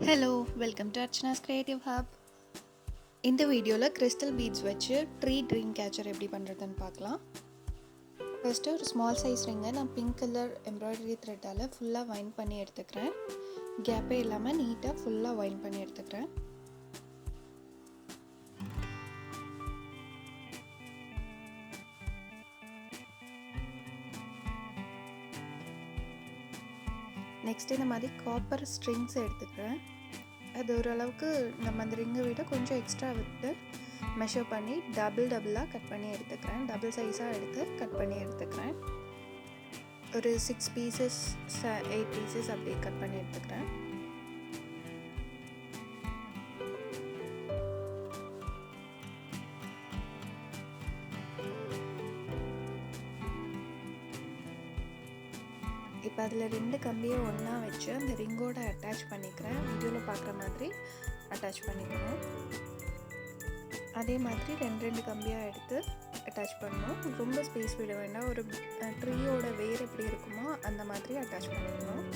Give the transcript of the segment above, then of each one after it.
Hello, welcome to ARCHANA'S Creative Hub. இந்த வீடியோவில் crystal beads வச்சு ட்ரீம் கேச்சர் எப்படி பண்ணுறதுன்னு பார்க்கலாம். ஃபஸ்ட்டு ஒரு ஸ்மால் சைஸ் ரிங்கை நான் பிங்க் கலர் எம்ப்ராய்டரி த்ரெட்டால் ஃபுல்லாக வைண்ட் பண்ணி எடுத்துக்கிறேன். கேப்பே இல்லாமல் நீட்டாக ஃபுல்லாக வைண்ட் பண்ணி எடுத்துக்கிறேன். நெக்ஸ்ட் இந்த மாதிரி காப்பர் ஸ்ட்ரிங்ஸ் எடுத்துக்கிறேன். அது ஓரளவுக்கு நம்ம அந்த ரிங்கை விட கொஞ்சம் எக்ஸ்ட்ரா விட்டு மெஷர் பண்ணி டபுளாக கட் பண்ணி எடுத்துக்கிறேன். டபுள் சைஸாக எடுத்து கட் பண்ணி எடுத்துக்கிறேன். ஒரு 6 பீசஸ் 8 பீசஸ் அப்படி கட் பண்ணி எடுத்துக்கிறேன். இப்போ அதில் 2 கம்பியை ஒன்றா வச்சு அந்த ரிங்கோட அட்டாச் பண்ணிக்கிறேன். வீடியோவில் பார்க்குற மாதிரி அட்டாச் பண்ணிக்கணும். அதே மாதிரி 2 கம்பியாக எடுத்து அட்டாச் பண்ணணும். ரொம்ப ஸ்பேஸ் விட வேண்டாம். ஒரு ட்ரீயோட வேர் எப்படி இருக்குமோ அந்த மாதிரி அட்டாச் பண்ணிக்கணும்.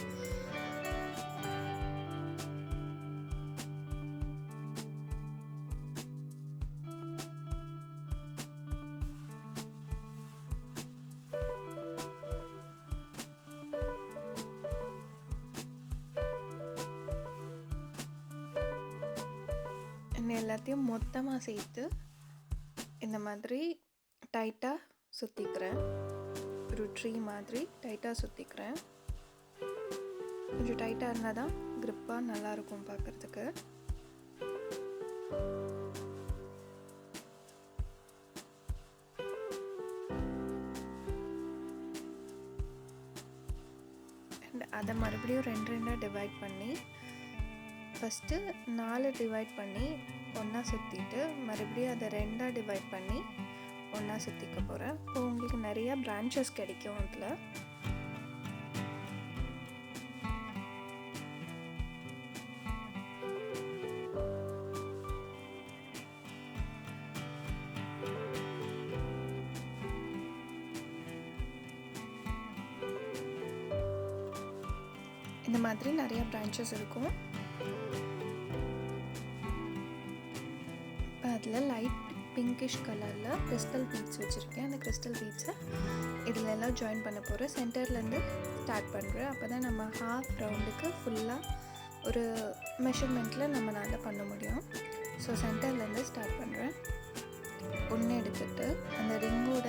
எல்லாத்தையும் மொத்தமாக சேர்த்து இந்த மாதிரி டைட்டாக சுற்றிக்கிறேன். ஒரு ட்ரீ மாதிரி டைட்டாக சுற்றிக்கிறேன். கொஞ்சம் டைட்டாக இருந்தால் தான் க்ரிப்பாக நல்லாயிருக்கும் பார்க்குறதுக்கு. அண்ட் அதை மறுபடியும் 2 டிவைட் பண்ணி ஃபஸ்ட்டு 4 டிவைட் பண்ணி ஒன்றா சுற்றிட்டு மறுபடியும் அதை 2 டிவைட் பண்ணி ஒன்றா சுற்றிக்க போகிறேன். இப்போ உங்களுக்கு நிறையா பிரான்ச்சஸ் கிடைக்கும். அதில் இந்த மாதிரி நிறையா பிரான்ச்சஸ் இருக்கும். அதில் லைட் பிங்கிஷ் கலரில் கிறிஸ்டல் பீட்ஸ் வச்சுருக்கேன். அந்த கிறிஸ்டல் பீட்ஸை இதில் எல்லாம் ஜாயின் பண்ண போகிறேன். சென்டர்லேருந்து ஸ்டார்ட் பண்ணுறேன். அப்போ தான் நம்ம ஹாஃப் ரவுண்டுக்கு ஃபுல்லாக ஒரு மெஷர்மெண்ட்டில் நம்மளால் பண்ண முடியும். ஸோ சென்டர்லேருந்து ஸ்டார்ட் பண்ணுறேன். ஒன்று எடுத்துகிட்டு அந்த ரிங்கோட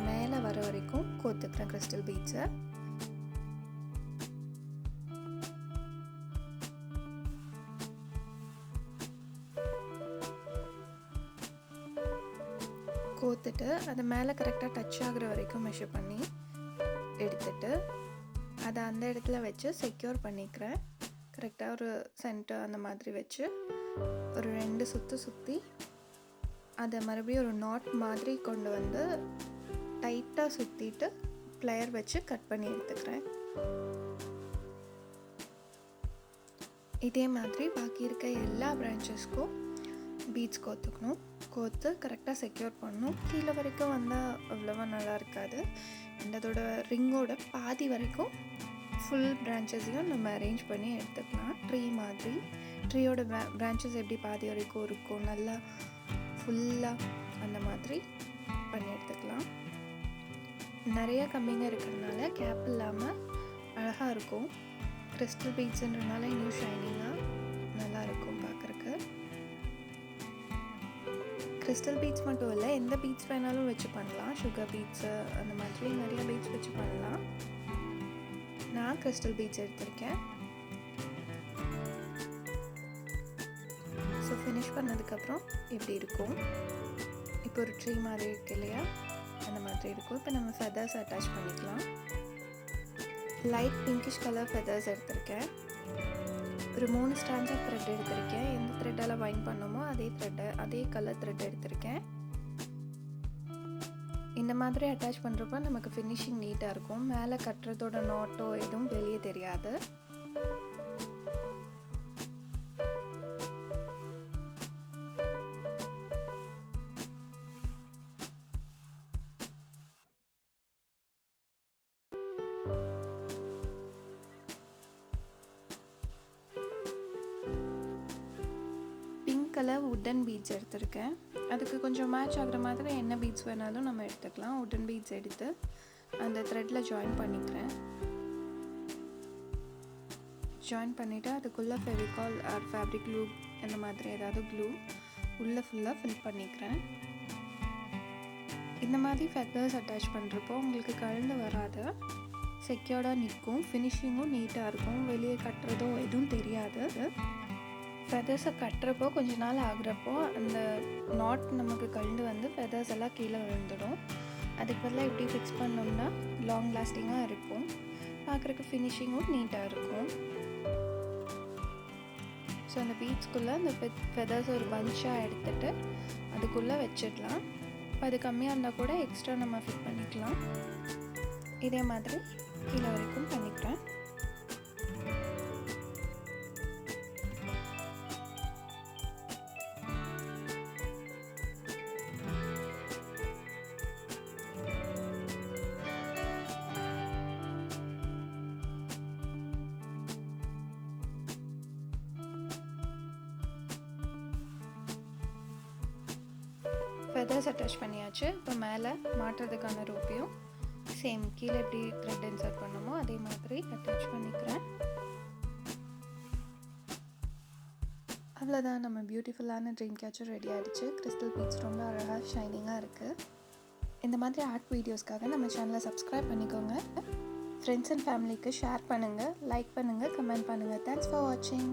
மேலே வர வரைக்கும் கோத்துக்கிறேன் கிறிஸ்டல் பீட்ஸை. கோத்துட்டு அது மேலே கரெக்டாக டச் ஆகிற வரைக்கும் மெஷர் பண்ணி எடுத்துட்டு அதை அந்த இடத்துல வச்சு செக்யூர் பண்ணிக்கிறேன். கரெக்டாக ஒரு சென்டர் அந்த மாதிரி வச்சு ஒரு 2 சுற்று சுற்றி அதை மறுபடியும் ஒரு நாட் மாதிரி கொண்டு வந்து டைட்டாக சுற்றிட்டு ப்ளையர் வச்சு கட் பண்ணி எடுத்துக்கிறேன். இதே மாதிரி பாக்கி இருக்க எல்லா பிரான்ச்சஸ்க்கும் பீட்ஸ் கோத்துக்கணும். கோத்து கரெக்டாக செக்யூர் பண்ணணும். கீழே வரைக்கும் வந்தால் அவ்வளோவா நல்லா இருக்காது. அண்ட் அதோட ரிங்கோட பாதி வரைக்கும் ஃபுல் பிரான்ச்சஸையும் நம்ம அரேஞ்ச் பண்ணி எடுத்துக்கலாம். ட்ரீ மாதிரி ட்ரீயோட பிரான்ச்சஸ் எப்படி பாதி வரைக்கும் இருக்கும், நல்லா ஃபுல்லாக அந்த மாதிரி பண்ணி எடுத்துக்கலாம். நிறைய கம்மிங்க இருக்கிறதுனால கேப் இல்லாமல் அழகாக இருக்கும். கிறிஸ்டல் பீட்ஸுன்றனால இன்னும் ஷைனிங்காக நல்லாயிருக்கும் பார்க்குறக்கு. கிறிஸ்டல் பீட்ஸ் மட்டும் இல்லை, எந்த பீட்ஸ் வேணாலும் வச்சு பண்ணலாம். சுகர் பீட்ஸு அந்த மாதிரி நிறைய பீட்ஸ் வச்சு பண்ணலாம். நான் கிறிஸ்டல் பீட்ஸ் எடுத்திருக்கேன். ஸோ ஃபினிஷ் பண்ணதுக்கப்புறம் இப்படி இருக்கும். இப்போ ஒரு ட்ரீ மாதிரி இருக்கு இல்லையா, அந்த மாதிரி இருக்கும். இப்போ நம்ம ஃபெதர்ஸ் அட்டாச் பண்ணிக்கலாம். லைட் பிங்கிஷ் கலர் ஃபெதர்ஸ் எடுத்திருக்கேன். ஒரு 3 ஸ்ட்ராண்ட்ஸ் ஆஃப் த்ரெட் எடுத்திருக்கேன். எந்த த்ரெட்டால் வைண்ட் பண்ணோமோ அதே கலர் த்ரெட் எடுத்திருக்கேன். இந்த மாதிரி அட்டாச் பண்ணுறப்போ நமக்கு ஃபினிஷிங் நீட்டாக இருக்கும். மேலே கட்டுறதோட நாட்டோ எதுவும் வெளியே தெரியாது. கலர் வுட்டன் பீட்ஸ் எடுத்திருக்கேன். அதுக்கு கொஞ்சம் மேட்ச் ஆகிற மாதிரி என்ன பீட்ஸ் வேணாலும் நம்ம எடுத்துக்கலாம். வுட்டன் பீட்ஸ் எடுத்து அந்த த்ரெட்டில் ஜாயின் பண்ணிக்கிறேன். ஜாயின் பண்ணிவிட்டு அதுக்குள்ளே ஃபெவிகால் ஆர் ஃபேப்ரிக் க்ளூ இந்த மாதிரி ஏதாவது க்ளூ உள்ளே ஃபுல்லாக ஃபில் பண்ணிக்கிறேன். இந்த மாதிரி ஃபெதர்ஸ் அட்டாச் பண்ணுறப்போ உங்களுக்கு கழண்டு வராது, செக்யூர்டாக நிற்கும், ஃபினிஷிங்கும் நீட்டாக இருக்கும், வெளியே கட்டுறதோ எதுவும் தெரியாது. ஃபெதர்ஸை கட்டுறப்போ கொஞ்ச நாள் ஆகுறப்போ அந்த நாட் நமக்கு கழண்டு வந்து ஃபெதர்ஸ் எல்லாம் கீழே விழுந்துடும். அதுக்கு பதிலாக இப்படி ஃபிக்ஸ் பண்ணோம்னா லாங் லாஸ்டிங்காக இருக்கும், பார்க்குறக்கு ஃபினிஷிங்கும் நீட்டாக இருக்கும். ஸோ அந்த பீட்ஸ்குள்ளே அந்த ஃபெதர்ஸ் ஒரு பஞ்சாக எடுத்துகிட்டு அதுக்குள்ளே வச்சிடலாம். இப்போ அது கம்மியாக இருந்தால் கூட எக்ஸ்ட்ரா நம்ம ஃபிட் பண்ணிக்கலாம். இதே மாதிரி கீழே வரைக்கும் பண்ணிக்கிறேன். ஃபெதர்ஸ் அட்டாச் பண்ணியாச்சு. இப்போ மேலே மாட்டுறதுக்கான ரோப்பையும் சேம் கீழே எப்படி த்ரெட் இன்சர்ட் பண்ணமோ அதே மாதிரி அட்டாச் பண்ணிக்கிறேன். அவ்வளோதான், நம்ம பியூட்டிஃபுல்லான ட்ரீம் கேச்சர் ரெடி ஆகிடுச்சு. கிறிஸ்டல் பீட்ஸ் ரொம்ப அழகாக ஷைனிங்காக இருக்குது. இந்த மாதிரி ஆர்ட் வீடியோஸ்க்காக நம்ம சேனலை சப்ஸ்கிரைப் பண்ணிக்கோங்க. ஃப்ரெண்ட்ஸ் அண்ட் ஃபேமிலிக்கு ஷேர் பண்ணுங்கள், லைக் பண்ணுங்கள், கமெண்ட் பண்ணுங்கள். தேங்க்ஸ் ஃபார் வாட்சிங்.